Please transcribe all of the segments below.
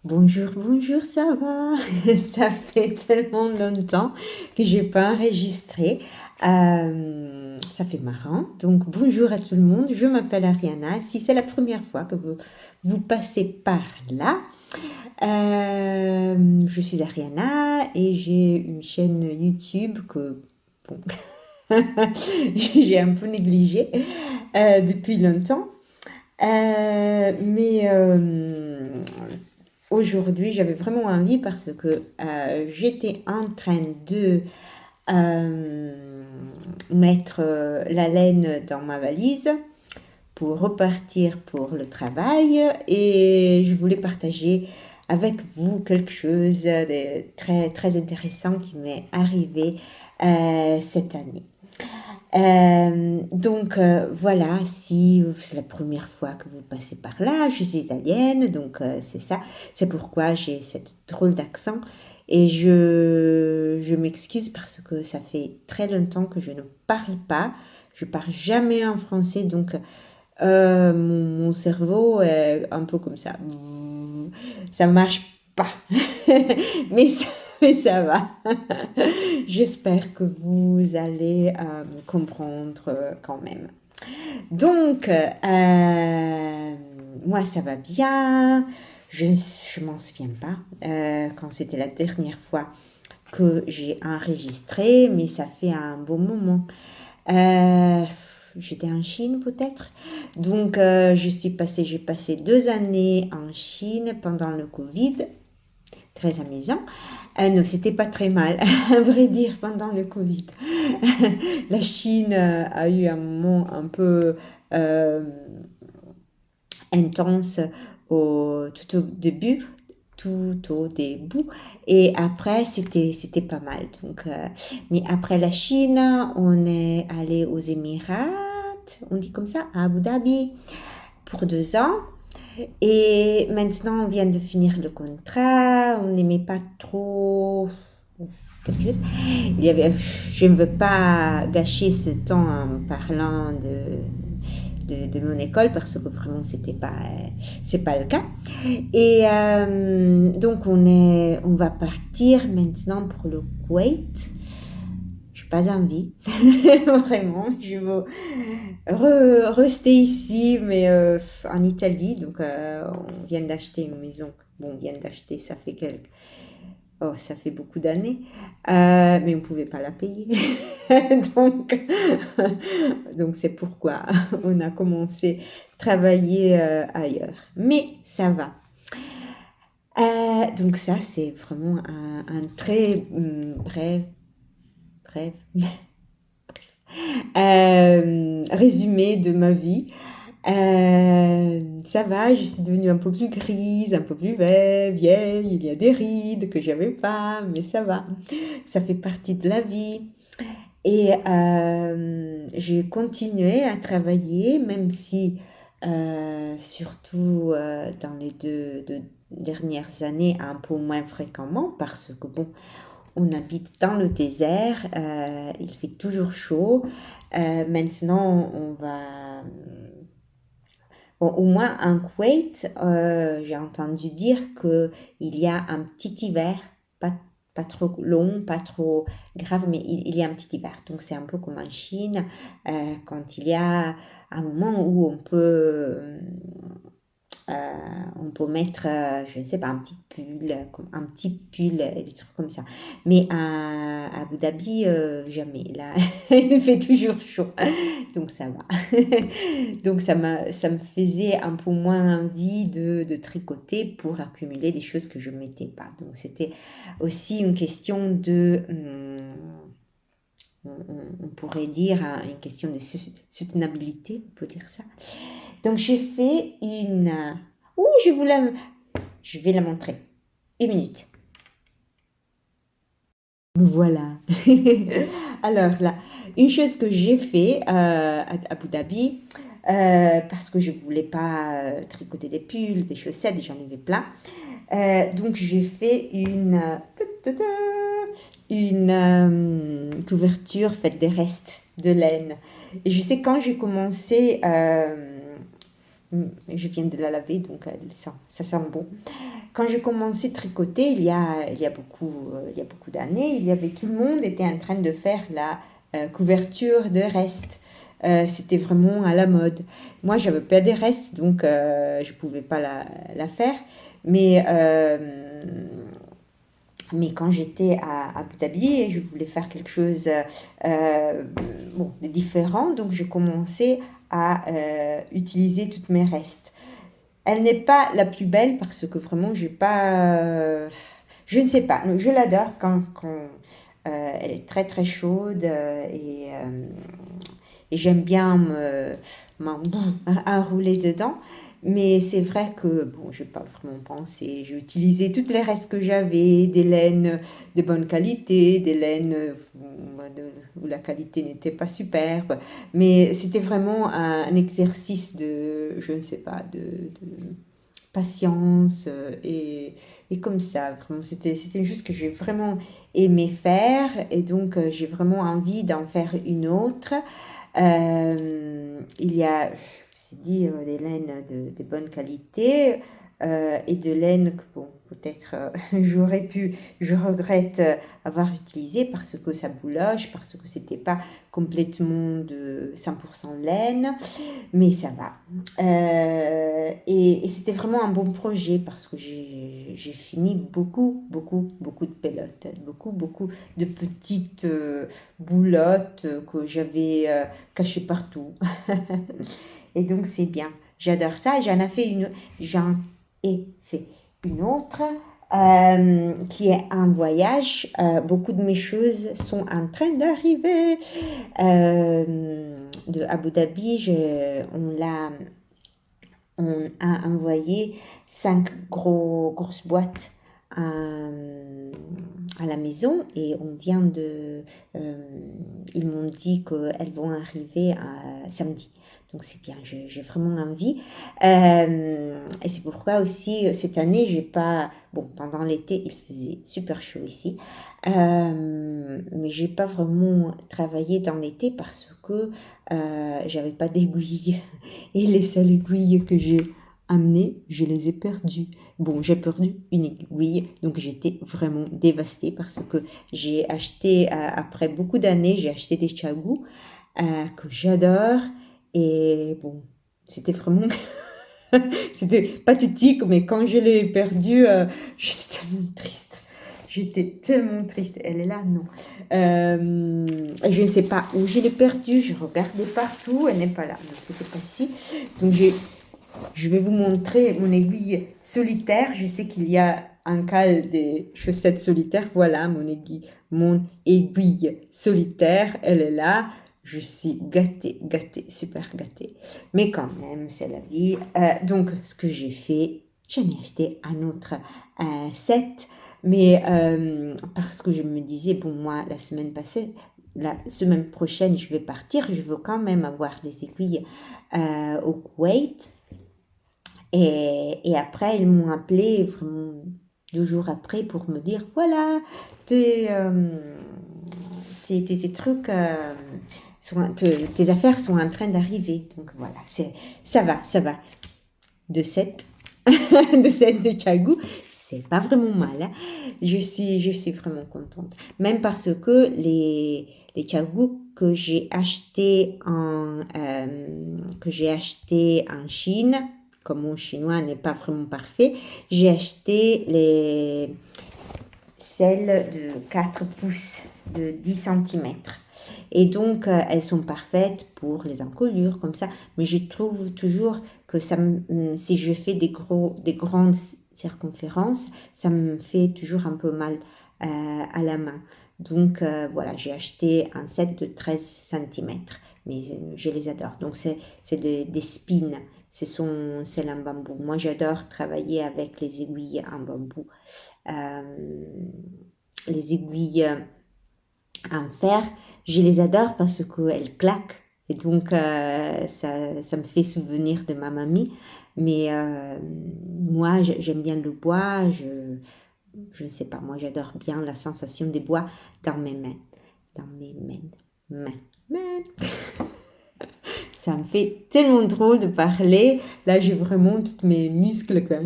Bonjour, bonjour, ça va? Ça fait tellement longtemps que j'ai pas enregistré. Ça fait marrant. Donc, bonjour à tout le monde. Je m'appelle Ariana. Si c'est la première fois que vous passez par là, je suis Ariana et j'ai une chaîne YouTube que bon, j'ai un peu négligée depuis longtemps. Mais aujourd'hui, j'avais vraiment envie parce que j'étais en train de euh, mettre la laine dans ma valise pour repartir pour le travail et je voulais partager avec vous quelque chose de très, très intéressant qui m'est arrivé cette année. Voilà, si c'est la première fois que vous passez par là, je suis italienne, donc c'est ça, c'est pourquoi j'ai cette drôle d'accent. Et je m'excuse parce que ça fait très longtemps que je ne parle pas, je parle jamais en français, donc mon cerveau est un peu comme ça. Ça marche pas, mais ça, mais ça va. J'espère que vous allez me comprendre quand même. Donc, moi, ça va bien. Je m'en souviens pas quand c'était la dernière fois que j'ai enregistré, mais ça fait un bon moment. Euh, J'étais en Chine peut-être. Donc, j'ai passé 2 années en Chine pendant le Covid. Très amusant. Non, c'était pas très mal, à vrai dire, pendant le Covid. La Chine a eu un moment un peu euh, intense tout au début, tout au début, et après c'était pas mal. Donc, mais après la Chine, on est allé aux Émirats, on dit comme ça, à Abu Dhabi, pour 2 ans. Et maintenant, on vient de finir le contrat. On n'aimait pas trop quelque chose. Il y avait, je ne veux pas gâcher ce temps en parlant de mon école parce que vraiment c'est pas le cas. Et donc on va partir maintenant pour le Koweït. Je n'ai pas envie, vraiment. Je veux rester ici, mais en Italie. Donc, on vient d'acheter une maison. Bon, on vient d'acheter, ça fait Oh, ça fait beaucoup d'années, mais on ne pouvait pas la payer. donc, donc c'est pourquoi on a commencé à travailler ailleurs. Mais ça va. Donc ça, c'est vraiment un très bref résumé de ma vie. Ça va, je suis devenue un peu plus grise, un peu plus vieille. Il y a des rides que j'avais pas, mais ça va. Ça fait partie de la vie. Et j'ai continué à travailler, même si, surtout dans les deux dernières années, un peu moins fréquemment, parce que bon, on habite dans le désert, il fait toujours chaud. Maintenant, on va bon, au moins en Koweït, j'ai entendu dire qu'il y a un petit hiver, pas, pas trop long, pas trop grave, mais il y a un petit hiver. Donc c'est un peu comme en Chine, quand il y a un moment où on peut mettre, je ne sais pas, un petit pull, un petit pull, des trucs comme ça. Mais à Abu Dhabi, jamais. Là, il fait toujours chaud. Donc ça va. Donc ça me faisait un peu moins envie de tricoter pour accumuler des choses que je ne mettais pas. Donc c'était aussi une question de, on pourrait dire, une question de soutenabilité, on peut dire ça. Donc j'ai fait une... Ouh, je vais la montrer. Une minute. Voilà. Alors là, une chose que j'ai fait à Abu Dhabi, parce que je voulais pas tricoter des pulls, des chaussettes, j'en avais plein. Donc j'ai fait une couverture faite des restes de laine. Et je sais quand j'ai commencé, je viens de la laver, donc ça sent bon. quand j'ai commencé à tricoter, il y a beaucoup d'années, tout le monde était en train de faire la couverture de restes. C'était vraiment à la mode. Moi, j'avais pas des restes, donc je pouvais pas la faire. Mais, euh, mais quand j'étais à Abu Dhabi, je voulais faire quelque chose bon, de différent, donc j'ai commencé à utiliser toutes mes restes. Elle n'est pas la plus belle parce que vraiment, j'ai pas. Je ne sais pas. Je l'adore quand elle est très très chaude et j'aime bien enrouler dedans. Mais c'est vrai que bon, je n'ai pas vraiment pensé. J'ai utilisé toutes les restes que j'avais, des laines de bonne qualité, des laines où la qualité n'était pas superbe. Mais c'était vraiment un exercice de, je ne sais pas, de patience et comme ça. Vraiment, c'était juste que j'ai vraiment aimé faire et donc j'ai vraiment envie d'en faire une autre. Il y a, c'est dit, des laines de bonne qualité et de laines que, bon, peut-être je regrette avoir utilisé parce que ça bouloche, parce que c'était pas complètement de 100% laine, mais ça va. Et c'était vraiment un bon projet parce que j'ai fini beaucoup de pelotes, beaucoup de petites boulottes que j'avais cachées partout. Et donc c'est bien. J'adore ça. J'en ai fait une autre qui est un voyage. Beaucoup de mes choses sont en train d'arriver. De Abu Dhabi, on a envoyé 5 grosses boîtes à la maison et ils m'ont dit qu'elles vont arriver samedi. Donc c'est bien, j'ai vraiment envie. Et c'est pourquoi aussi cette année, j'ai pas... Bon, pendant l'été, il faisait super chaud ici. Mais j'ai pas vraiment travaillé dans l'été parce que j'avais pas d'aiguilles. Et les seules aiguilles que j'ai amenées, je les ai perdues. Bon, j'ai perdu une aiguille, donc j'étais vraiment dévastée parce que j'ai acheté, après beaucoup d'années, j'ai acheté des chagous que j'adore. Et bon, c'était vraiment... c'était pathétique, mais quand je l'ai perdue, j'étais tellement triste. J'étais tellement triste. Elle est là, non. Je ne sais pas où je l'ai perdue. Je regardais partout. Elle n'est pas là. Donc, c'était pas ici. Donc, je vais vous montrer mon aiguille solitaire. Je sais qu'il y a un cal des chaussettes solitaires. Voilà mon aiguille solitaire. Elle est là. Je suis gâtée, super gâtée. Mais quand même, c'est la vie. Donc, ce que j'ai fait, j'en ai acheté un autre set. Mais parce que je me disais, bon, moi, la semaine prochaine, je vais partir. Je veux quand même avoir des aiguilles au Koweït. Et après, ils m'ont appelé vraiment 2 jours après pour me dire, voilà, tes trucs, tes affaires sont en train d'arriver. Donc voilà, ça va. De cette, de Tchagou, c'est pas vraiment mal. Hein. Je suis vraiment contente. Même parce que les Tchagou que j'ai acheté en Chine, comme mon chinois n'est pas vraiment parfait, j'ai acheté celles de 4 pouces, de 10 centimètres. Et donc, elles sont parfaites pour les encolures, comme ça. Mais je trouve toujours que si je fais des grandes circonférences, ça me fait toujours un peu mal à la main. Donc, voilà, j'ai acheté un set de 13 centimètres. Mais je les adore. Donc, c'est des spins. C'est en bambou. Moi, j'adore travailler avec les aiguilles en bambou. Les aiguilles en fer, je les adore parce qu'elles claquent. Et donc, ça me fait souvenir de ma mamie. Mais moi, j'aime bien le bois. Je ne sais pas, moi, j'adore bien la sensation des bois dans mes mains. Dans mes mains. ça me fait tellement drôle de parler. Là, j'ai vraiment tous mes muscles. Quoi.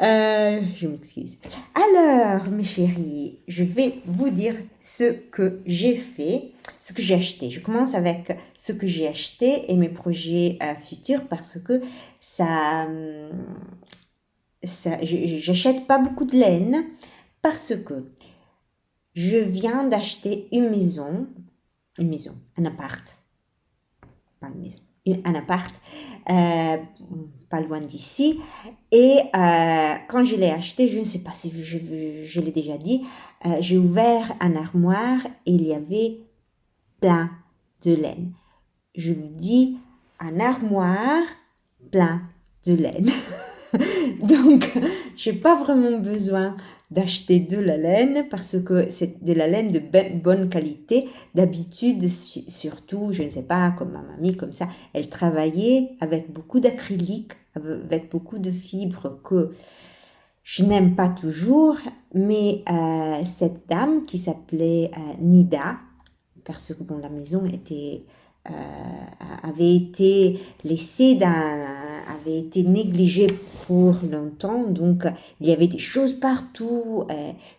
Je m'excuse. Alors, mes chéris, je vais vous dire ce que j'ai fait, ce que j'ai acheté. Je commence avec ce que j'ai acheté et mes projets futurs parce que j'achète pas beaucoup de laine parce que je viens d'acheter une maison, un appart, pas une maison, un appart, pas loin d'ici. Et quand je l'ai acheté, je ne sais pas si je l'ai déjà dit, j'ai ouvert un armoire et il y avait plein de laine. Je vous dis, un armoire plein de laine. Donc, j'ai pas vraiment besoin d'acheter de la laine parce que c'est de la laine de bonne qualité. D'habitude, surtout, je ne sais pas, comme ma mamie, comme ça, elle travaillait avec beaucoup d'acrylique, avec beaucoup de fibres que je n'aime pas toujours, mais cette dame qui s'appelait Nida, parce que bon, la maison avait été avait été négligée pour longtemps, donc il y avait des choses partout.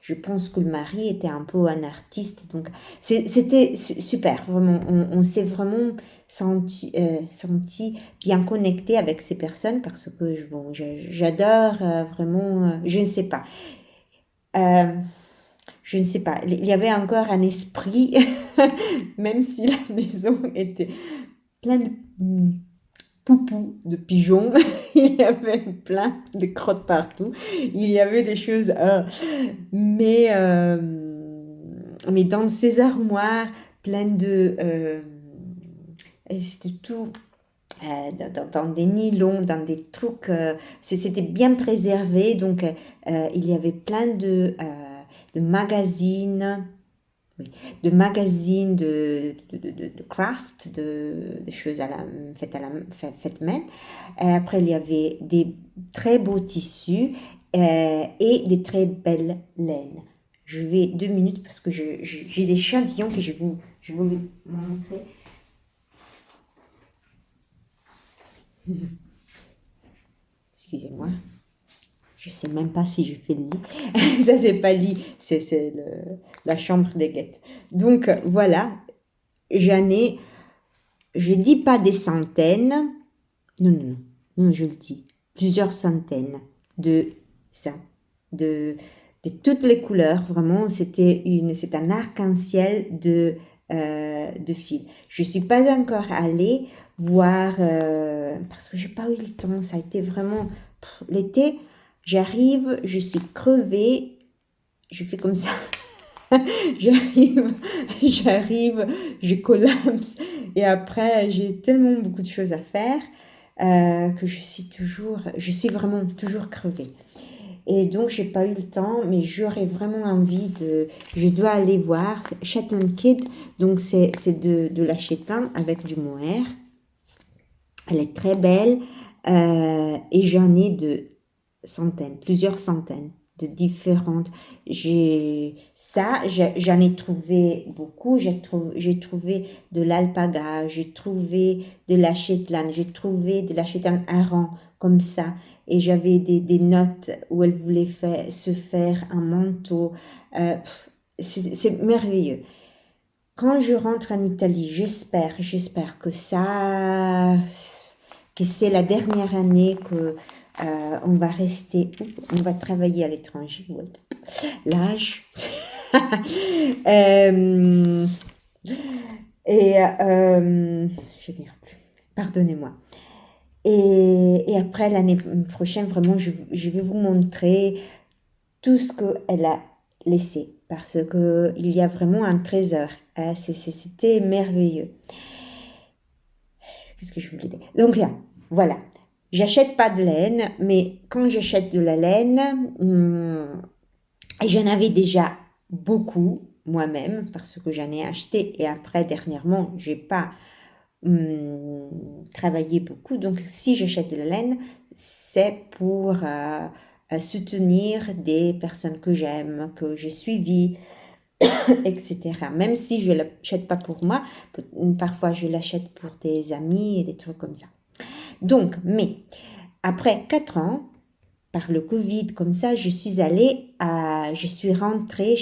Je pense que le mari était un peu un artiste, donc c'était super, vraiment. On s'est vraiment senti bien connecté avec ces personnes parce que bon, j'adore vraiment, je ne sais pas. Je ne sais pas, il y avait encore un esprit, même si la maison était pleine de poupous, de pigeons, il y avait plein de crottes partout, il y avait des choses, mais dans ces armoires pleines c'était tout, dans des nylons, dans des trucs, c'était bien préservé, donc il y avait plein de magazines, de craft, de choses faites main. Après, il y avait des très beaux tissus et des très belles laines. Je vais 2 minutes parce que j'ai des échantillons que je vais vous les montrer. Excusez-moi. Je ne sais même pas si je fais le lit. Ça, c'est pas le lit, c'est la chambre des guettes. Donc, voilà, je dis pas des centaines, non, je le dis, plusieurs centaines de ça, de toutes les couleurs, vraiment, c'est un arc-en-ciel de fils. Je suis pas encore allée voir, parce que j'ai pas eu le temps, ça a été vraiment, l'été, j'arrive, je suis crevée, je fais comme ça, j'arrive, je collapse et après j'ai tellement beaucoup de choses à faire que je suis vraiment toujours crevée. Et donc j'ai pas eu le temps, mais j'aurais vraiment envie je dois aller voir Shetland Kid, donc c'est de la Shetland avec du mohair. Elle est très belle et j'en ai plusieurs centaines de différentes. J'en ai trouvé beaucoup. J'ai trouvé de l'alpaga, j'ai trouvé de la Shetland, j'ai trouvé de la Shetland Aran comme ça. Et j'avais des notes où elle voulait se faire un manteau. C'est merveilleux. Quand je rentre en Italie, j'espère que c'est la dernière année que on va rester, on va travailler à l'étranger. L'âge. Je n'irai plus. Pardonnez-moi. Et après, l'année prochaine, vraiment, je vais vous montrer tout ce qu'elle a laissé. Parce qu'il y a vraiment un trésor. C'était merveilleux. Qu'est-ce que je voulais dire? Donc, voilà. J'achète pas de laine, mais quand j'achète de la laine, j'en avais déjà beaucoup moi-même parce que j'en ai acheté et après, dernièrement, j'ai pas travaillé beaucoup. Donc, si j'achète de la laine, c'est pour soutenir des personnes que j'aime, que j'ai suivies, etc. Même si je ne l'achète pas pour moi, parfois je l'achète pour des amis et des trucs comme ça. Donc, mais après 4 ans, par le Covid, comme ça, je suis rentrée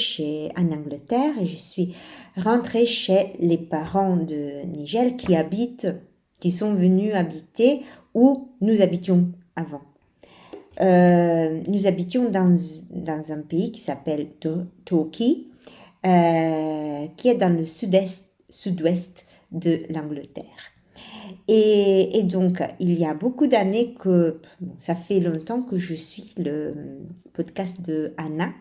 en Angleterre et je suis rentrée chez les parents de Nigel qui sont venus habiter où nous habitions avant. Nous habitions dans un pays qui s'appelle Torquay, qui est dans le sud-ouest de l'Angleterre. Et donc, il y a beaucoup d'années ça fait longtemps que je suis le podcast de Anna.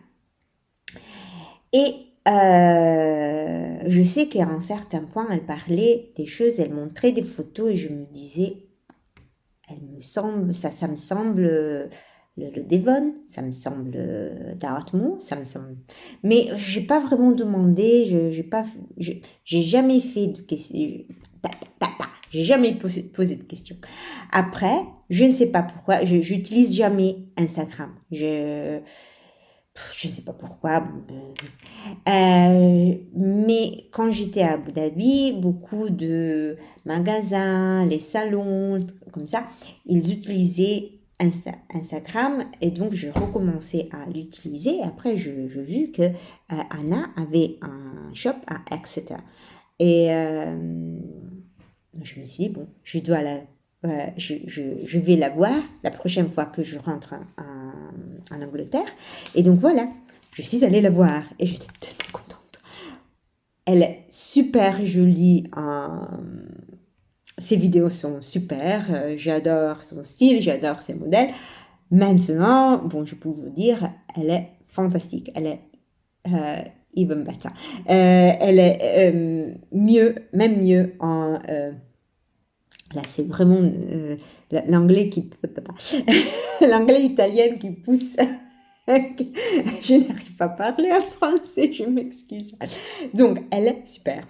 Et je sais qu'à un certain point, elle parlait des choses, elle montrait des photos et je me disais, ça me semble le Devon, ça me semble Dartmoor, ça me semble. Mais j'ai pas vraiment demandé, j'ai jamais fait de questions. J'ai jamais posé de questions. Après, je ne sais pas pourquoi, j'utilise jamais Instagram. Je ne sais pas pourquoi. Mais quand j'étais à Abu Dhabi, beaucoup de magasins, les salons, comme ça, ils utilisaient Instagram et donc je recommençais à l'utiliser. Après, j'ai vu que Anna avait un shop à Exeter. Et je me suis dit, bon, je vais la voir la prochaine fois que je rentre en Angleterre. Et donc voilà, je suis allée la voir et j'étais tellement contente. Elle est super jolie. Ses vidéos sont super. J'adore son style, j'adore ses modèles. Maintenant, bon, je peux vous dire, elle est fantastique. Elle est even better. Elle est même mieux en... là, c'est vraiment l'anglais l'anglais italien qui pousse. Je n'arrive pas à parler en français, je m'excuse. Donc, elle est super.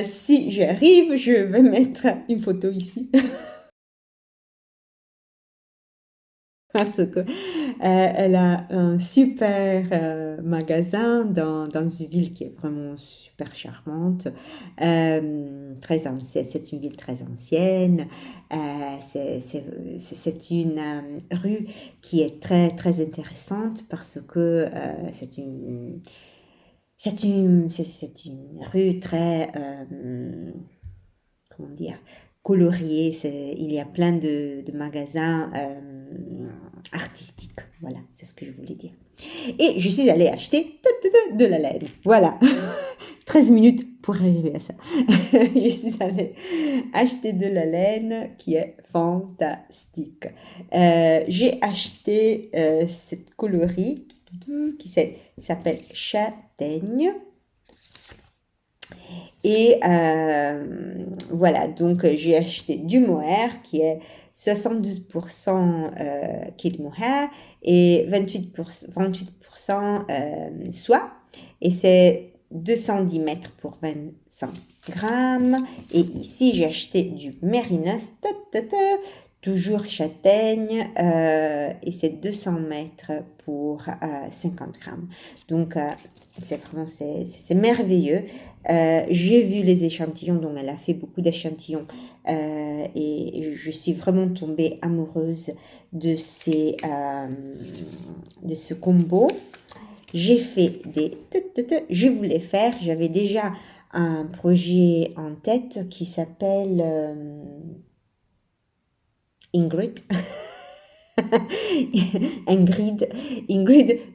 Si j'arrive, je vais mettre une photo ici. Parce que elle a un super magasin dans une ville qui est vraiment super charmante, très ancienne. C'est une ville très ancienne. C'est une rue qui est très très intéressante parce que c'est une rue très comment dire, coloriée. Il y a plein de magasins artistiques. Voilà, c'est ce que je voulais dire. Et je suis allée acheter de la laine. Voilà. 13 minutes pour arriver à ça. Je suis allée acheter de la laine qui est fantastique. J'ai acheté cette coloris qui s'appelle châtaigne. Et voilà, donc j'ai acheté du mohair qui est 72% kit mohair et 28% soie. Et c'est 210 mètres pour 25 grammes. Et ici, j'ai acheté du mérinos, toujours châtaigne, et c'est 200 mètres pour 50 grammes. Donc, c'est merveilleux. J'ai vu les échantillons, donc elle a fait beaucoup d'échantillons et je suis vraiment tombée amoureuse de ce combo. J'ai fait je voulais faire, j'avais déjà un projet en tête qui s'appelle Ingrid. Ingrid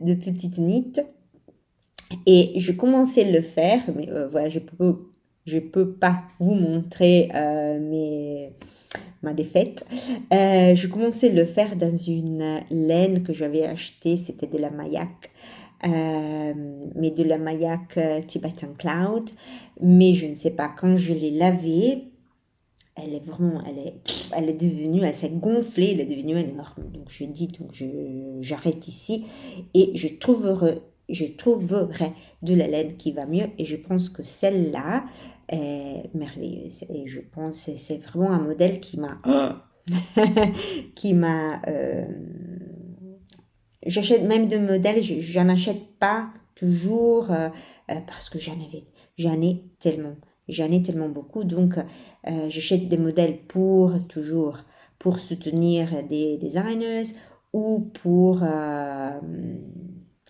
de Petite Nit. Et je commençais à le faire, mais voilà, je peux pas vous montrer ma défaite. Je commençais à le faire dans une laine que j'avais achetée, c'était de la Mayak, mais de la Mayak Tibetan Cloud. Mais je ne sais pas, quand je l'ai lavée, elle est devenue, elle s'est gonflée, elle est devenue énorme. Donc je dis, j'arrête ici et je trouverai de la laine qui va mieux et je pense que celle-là est merveilleuse et je pense que c'est vraiment un modèle qui m'a j'achète même de modèles, j'en achète pas toujours, parce que j'en ai tellement beaucoup, donc j'achète des modèles pour soutenir des designers ou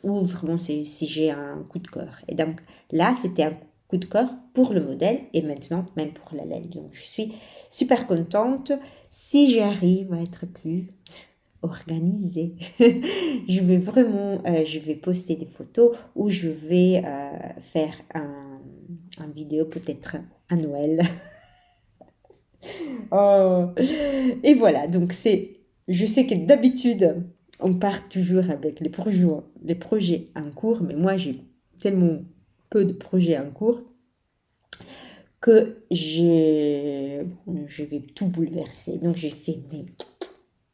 ou vraiment si j'ai un coup de cœur. Et donc là, c'était un coup de cœur pour le modèle et maintenant même pour la laine. Donc je suis super contente. Si j'arrive à être plus organisée, je vais poster des photos ou je vais faire un vidéo peut-être à Noël. Oh. Et voilà, donc je sais que d'habitude, on part toujours avec les projets en cours, mais moi j'ai tellement peu de projets en cours que je vais tout bouleverser. Donc j'ai fait, mais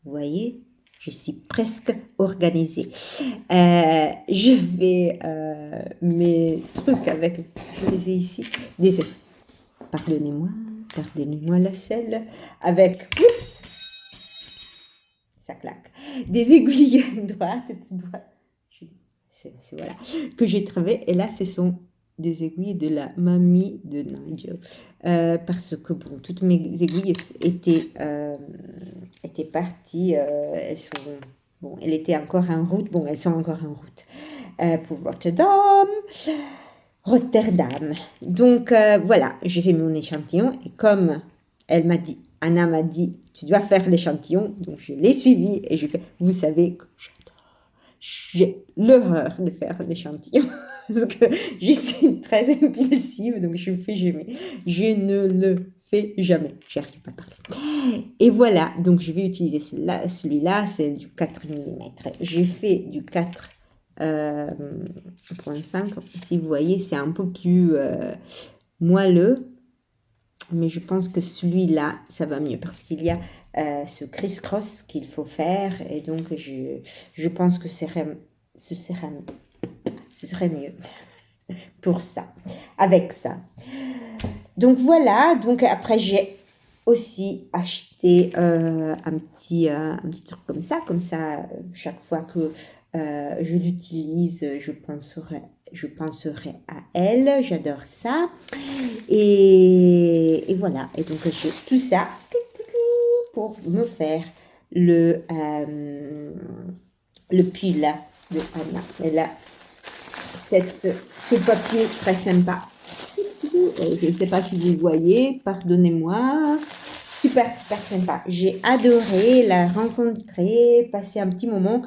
vous voyez, je suis presque organisée. Je vais mes trucs avec, je les ai ici, désolé, pardonnez-moi la selle, avec, oups, ça claque, des aiguilles droites, voilà, que j'ai trouvées, et là ce sont des aiguilles de la mamie de Nigel, parce que bon, toutes mes aiguilles étaient parties, elles étaient encore en route, bon, elles sont encore en route pour Rotterdam. Donc voilà, j'ai fait mon échantillon et comme Anna m'a dit, tu dois faire l'échantillon, donc je l'ai suivi et j'ai fait, vous savez que j'ai l'horreur de faire l'échantillon parce que je suis très impulsive, donc je fais jamais. Je ne le fais jamais. J'y arrive pas à parler. Et voilà, donc je vais utiliser celui-là, c'est du 4 mm. J'ai fait du 4,5. Si vous voyez, c'est un peu plus moelleux. Mais je pense que celui-là, ça va mieux parce qu'il y a ce criss-cross qu'il faut faire. Et donc, je pense que ce serait mieux pour ça, avec ça. Donc voilà, donc après j'ai aussi acheté un petit truc comme ça, chaque fois que je l'utilise, je penserai à elle, j'adore ça. Et voilà, et donc j'ai tout ça pour me faire le pull de Anna. Et là, ce papier très sympa. Je ne sais pas si vous voyez, pardonnez-moi. Super, super sympa. J'ai adoré la rencontrer, passer un petit moment.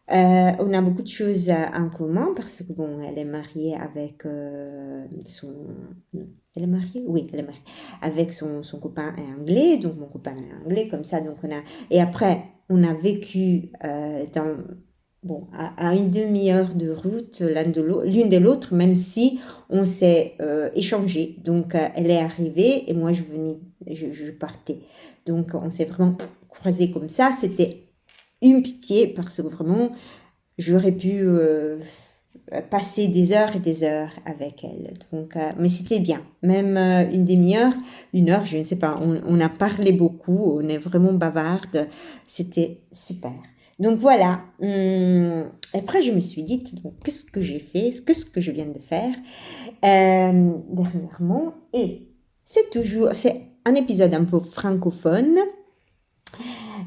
On a beaucoup de choses en commun parce que bon, elle est mariée avec elle est mariée? Oui, elle est mariée avec son copain est anglais, donc mon copain est anglais, comme ça, donc et après, on a vécu à une demi-heure de route l'une de l'autre, même si on s'est échangé. Donc, elle est arrivée et moi, je partais. Donc, on s'est vraiment croisés comme ça. C'était une pitié parce que vraiment, j'aurais pu passer des heures et des heures avec elle. Donc, mais c'était bien. Même une demi-heure, une heure, je ne sais pas. On a parlé beaucoup, on est vraiment bavarde. C'était super. Donc voilà. Après, je me suis dit, qu'est-ce que j'ai fait, qu'est-ce que je viens de faire dernièrement. Et c'est un épisode un peu francophone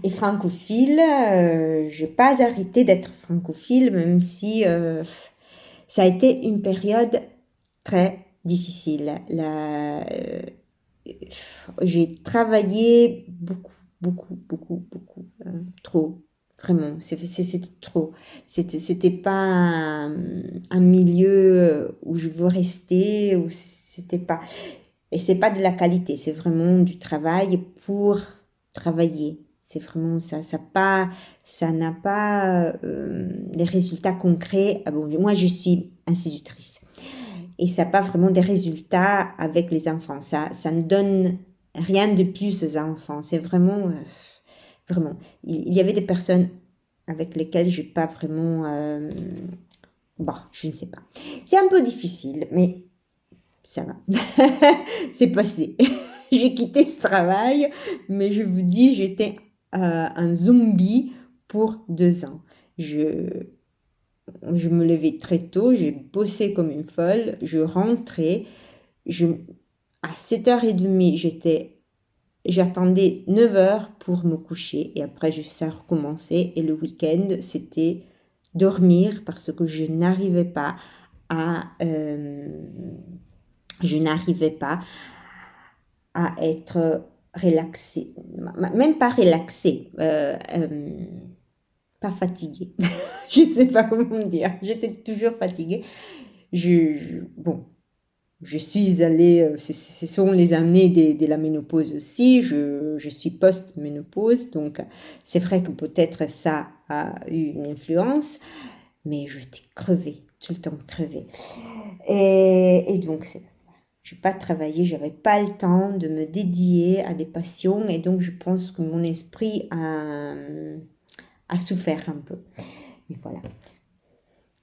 et francophile. Je n'ai pas arrêté d'être francophile, même si ça a été une période très difficile. J'ai travaillé beaucoup, trop. Vraiment, c'était trop. C'était pas un milieu où je veux rester, où c'était pas. Et c'est pas de la qualité, c'est vraiment du travail pour travailler. C'est vraiment ça. Ça n'a pas des résultats concrets. Ah bon, moi, je suis institutrice. Et ça n'a pas vraiment des résultats avec les enfants. Ça ne donne rien de plus aux enfants. C'est vraiment, vraiment. Il y avait des personnes avec lesquelles je n'ai pas vraiment... je ne sais pas. C'est un peu difficile, mais ça va. C'est passé. J'ai quitté ce travail, mais je vous dis, j'étais un zombie pour 2 ans. je me levais très tôt, j'ai bossé comme une folle, je rentrais, je, à 7h30, j'attendais 9h pour me coucher et après ça recommençait et le week-end c'était dormir parce que je n'arrivais pas à être relaxée, même pas relaxée, pas fatiguée. Je ne sais pas comment dire, j'étais toujours fatiguée. Bon, je suis allée, ce sont les années de la ménopause aussi, je suis post-ménopause, donc c'est vrai que peut-être ça a eu une influence, mais j'étais crevée, tout le temps crevée. Et donc, je n'ai pas travaillé, j'avais pas le temps de me dédier à des passions, et donc je pense que mon esprit a souffert un peu. Mais voilà,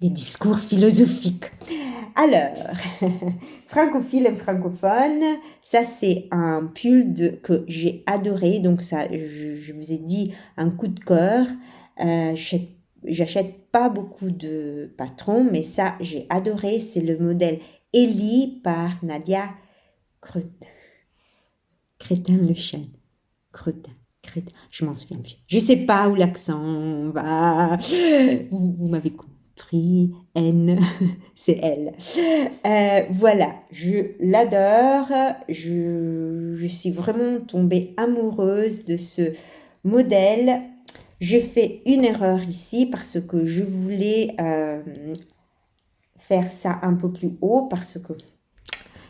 des discours philosophiques. Alors, francophile et francophone, ça c'est un pull que j'ai adoré. Donc ça, je vous ai dit, un coup de cœur. J'achète pas beaucoup de patrons, mais ça j'ai adoré. C'est le modèle Ellie par Nadia Crétin-Le Chêne. Crétin. Je m'en souviens plus. Je sais pas où l'accent va. Vous m'avez compris. N, c'est elle. Voilà, je l'adore. Je suis vraiment tombée amoureuse de ce modèle. J'ai fait une erreur ici parce que je voulais faire ça un peu plus haut parce que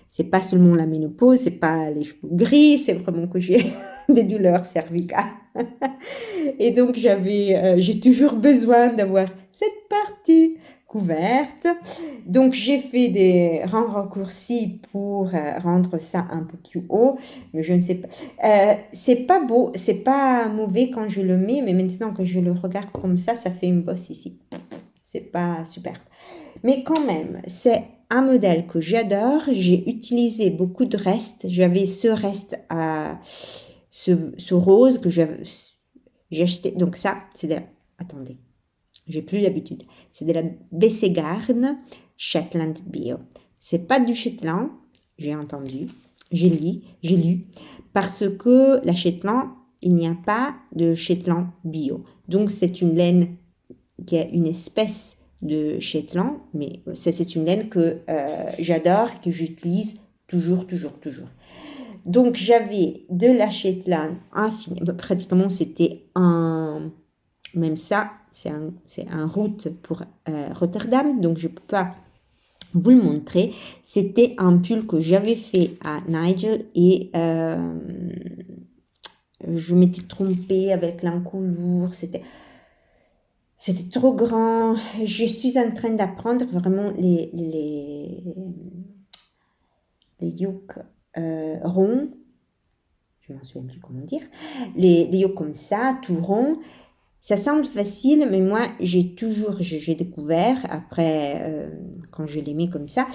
c'est pas seulement la ménopause, c'est pas les cheveux gris, c'est vraiment que j'ai des douleurs cervicales. Et donc j'ai toujours besoin d'avoir cette partie couverte. Donc j'ai fait des rangs raccourcis pour rendre ça un peu plus haut, mais je ne sais pas. C'est pas beau, c'est pas mauvais quand je le mets, mais maintenant que je le regarde comme ça fait une bosse ici. C'est pas super. Mais quand même, c'est un modèle que j'adore. J'ai utilisé beaucoup de restes. J'avais ce reste ce rose que j'ai acheté. Donc ça, c'est de la... Attendez, j'ai plus l'habitude. C'est de la Bességarn Shetland Bio. C'est pas du Shetland, j'ai entendu, j'ai lu, parce que la Shetland, il n'y a pas de Shetland Bio. Donc c'est une laine qui est une espèce de Shetland, mais ça c'est une laine que j'adore, que j'utilise toujours. Donc j'avais de la Shetland infinie, pratiquement c'était même ça, c'est un route pour Rotterdam, donc je ne peux pas vous le montrer. C'était un pull que j'avais fait à Nigel et je m'étais trompée avec l'encolure, c'était trop grand. Je suis en train d'apprendre vraiment les yokes ronds. Je ne m'en souviens plus comment dire. Les yokes comme ça, tout rond. Ça semble facile, mais moi, j'ai découvert, après, quand je les mets comme ça,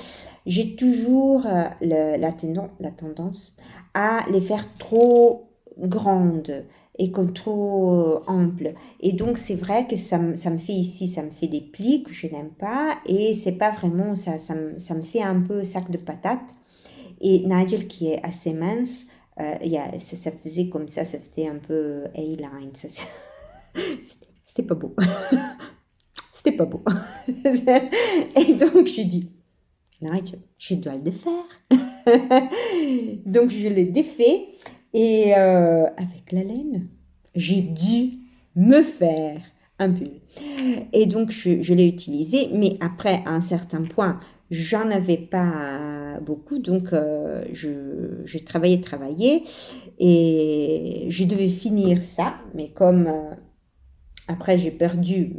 j'ai toujours la tendance à les faire trop grandes et comme trop amples. Et donc, c'est vrai que ça me fait ici, ça me fait des plis que je n'aime pas, et c'est pas vraiment, ça me fait un peu sac de patates. Et Nigel, qui est assez mince, ça faisait comme ça faisait un peu A-line. C'était pas beau. C'était pas beau. Et donc, je dis, Nigel, je dois le défaire. Donc, je l'ai défait. Et avec la laine, j'ai dû me faire un pull. Et donc, je l'ai utilisé. Mais après, à un certain point, j'en avais pas beaucoup. Donc, j'ai travaillé. Et je devais finir ça. Mais comme après, j'ai perdu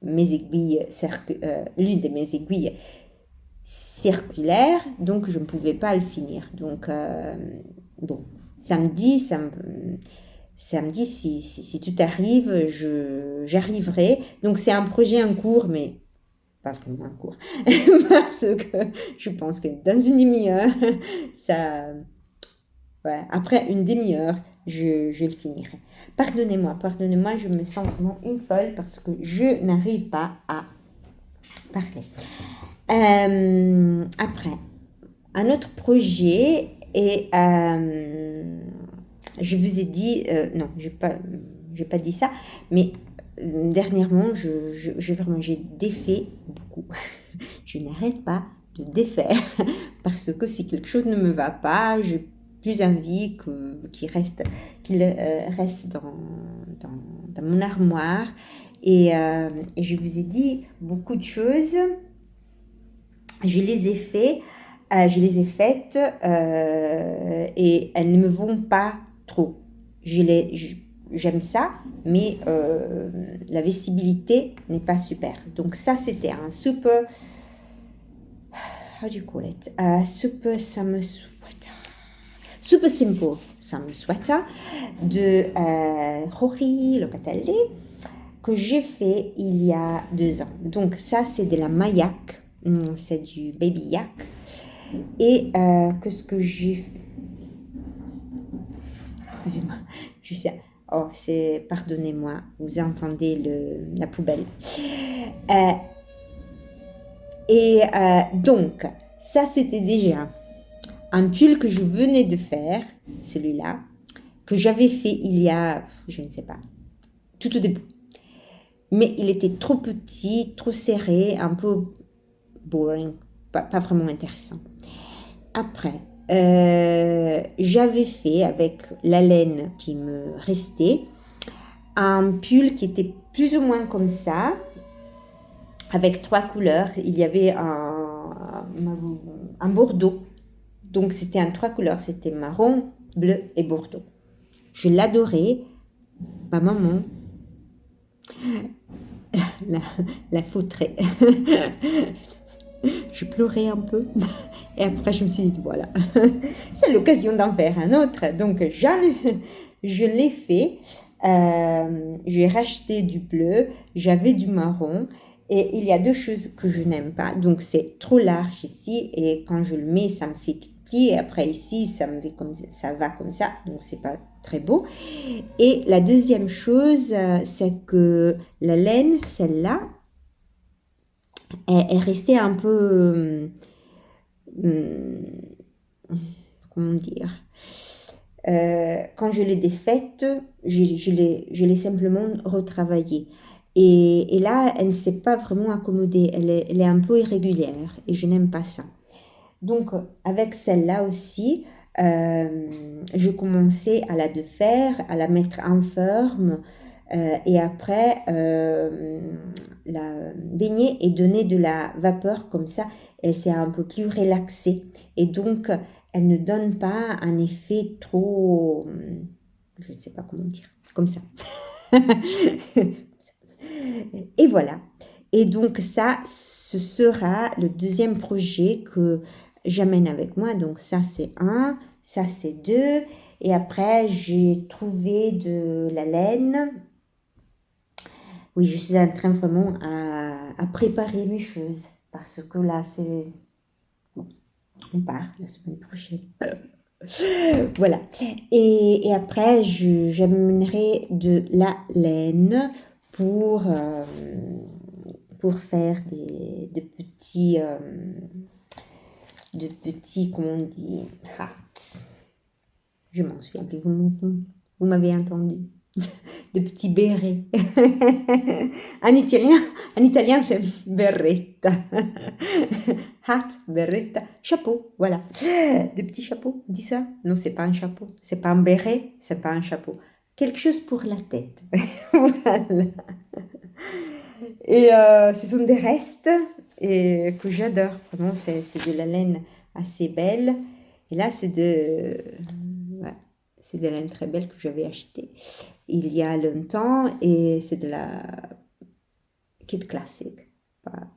mes aiguilles, l'une de mes aiguilles circulaires, donc je ne pouvais pas le finir. Donc, bon, samedi, si tout arrive, j'arriverai. Donc, c'est un projet en cours, mais pas vraiment en cours, parce que je pense que dans une demi-heure, ça... Ouais, après une demi-heure, je le finirai. Pardonnez-moi, je me sens vraiment une folle parce que je n'arrive pas à parler. Après, un autre projet et je vous ai dit, non, j'ai pas dit ça, mais dernièrement, j'ai défait beaucoup. Je n'arrête pas de défaire parce que si quelque chose ne me va pas, j'ai plus envie qu'il reste dans mon armoire. Et je vous ai dit beaucoup de choses. Je les ai faites et elles ne me vont pas trop. J'aime ça, mais la vestibilité n'est pas super. Donc ça, c'était un super, how do you call it? Super summer sweater. Super simple summer sweater de Rory Locatelli que j'ai fait il y a 2 ans. Donc ça, c'est de la Mayak. C'est du baby yak. Et qu'est-ce que j'ai fait? Excusez-moi. Oh, pardonnez-moi, vous entendez la poubelle. Donc, ça c'était déjà un pull que je venais de faire, celui-là, que j'avais fait il y a, je ne sais pas, tout au début. Mais il était trop petit, trop serré, un peu boring, pas vraiment intéressant. Après, j'avais fait avec la laine qui me restait un pull qui était plus ou moins comme ça, avec 3 couleurs. Il y avait un bordeaux. Donc c'était en 3 couleurs, c'était marron, bleu et bordeaux. Je l'adorais. Ma maman la fautrait. Je pleurais un peu. Et après, je me suis dit, voilà, c'est l'occasion d'en faire un autre. Donc, je l'ai fait. J'ai racheté du bleu, j'avais du marron. Et il y a 2 choses que je n'aime pas. Donc, c'est trop large ici. Et quand je le mets, ça me fait tout petit. Et après, ici, ça va comme ça. Donc, c'est pas très beau. Et la deuxième chose, c'est que la laine, celle-là, est restée un peu... comment dire, quand je l'ai défaite, je l'ai simplement retravaillée. Et là, elle ne s'est pas vraiment accommodée. Elle est un peu irrégulière et je n'aime pas ça. Donc, avec celle-là aussi, je commençais à la défaire, à la mettre en forme et après la baigner et donner de la vapeur comme ça. Et c'est un peu plus relaxé. Et donc, elle ne donne pas un effet trop, je ne sais pas comment dire, comme ça. Et voilà. Et donc ça, ce sera le deuxième projet que j'amène avec moi. Donc ça, c'est 1, ça, c'est 2. Et après, j'ai trouvé de la laine. Oui, je suis en train vraiment à préparer mes choses. Parce que là, c'est... On part la semaine prochaine. Voilà. Et après, j'amènerai de la laine pour faire de petits, comment on dit, hats. Je m'en souviens plus, vous m'avez entendu. De petits bérets. En italien c'est berretta. Hat, berretta, chapeau, voilà. Des petits chapeaux, on dit ça? Non, c'est pas un chapeau, c'est pas un béret, c'est pas un chapeau. Quelque chose pour la tête. Voilà. Et ce sont des restes et que j'adore. Vraiment, c'est de la laine assez belle. Et là, c'est de la laine très belle que j'avais achetée il y a longtemps. Et c'est de la Kid Classic, pas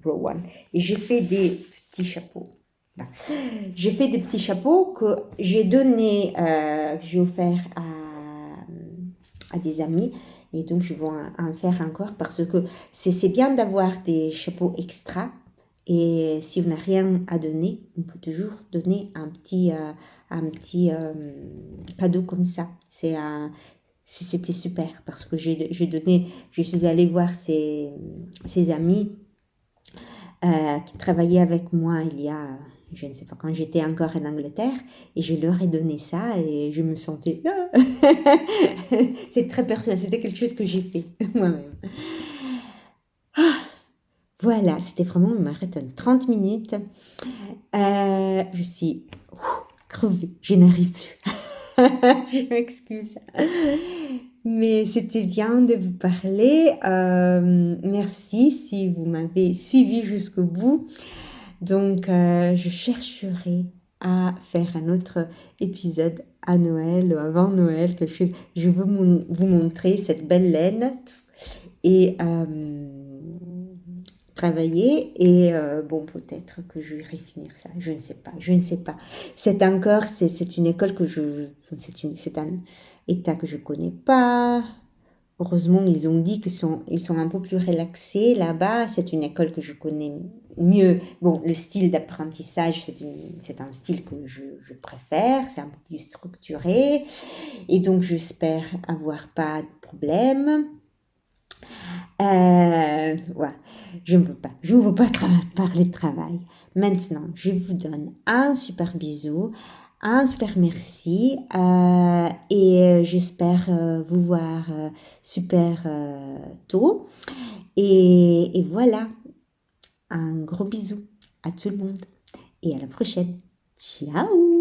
Rowan. Et j'ai fait des petits chapeaux. J'ai fait des petits chapeaux que j'ai donné, j'ai offert à des amis. Et donc, je vais en faire encore parce que c'est bien d'avoir des chapeaux extra. Et si on n'a rien à donner, on peut toujours donner un petit cadeau comme ça. C'était super parce que j'ai donné, je suis allée voir ses amis qui travaillaient avec moi il y a, je ne sais pas, quand j'étais encore en Angleterre, et je leur ai donné ça et je me sentais... C'est très personnel, c'était quelque chose que j'ai fait moi-même. Voilà, c'était vraiment une marathon, 30 minutes. Je suis crevée, je n'arrive plus. Je m'excuse. Mais c'était bien de vous parler. Merci si vous m'avez suivi jusqu'au bout. Donc, je chercherai à faire un autre épisode à Noël ou avant Noël, quelque chose. Je veux vous montrer cette belle laine et travailler. Et bon, peut-être que je vais finir ça. Je ne sais pas. Je ne sais pas. C'est encore, c'est une école que c'est un état que je connais pas. Heureusement, ils ont dit ils sont un peu plus relaxés là-bas. C'est une école que je connais mieux. Bon, le style d'apprentissage, c'est un style que je préfère. C'est un peu plus structuré. Et donc, j'espère avoir pas de problème. Voilà. Je ne veux pas parler de travail. Maintenant, je vous donne un super bisou, un super merci et j'espère vous voir super tôt. Et voilà, un gros bisou à tout le monde et à la prochaine. Ciao!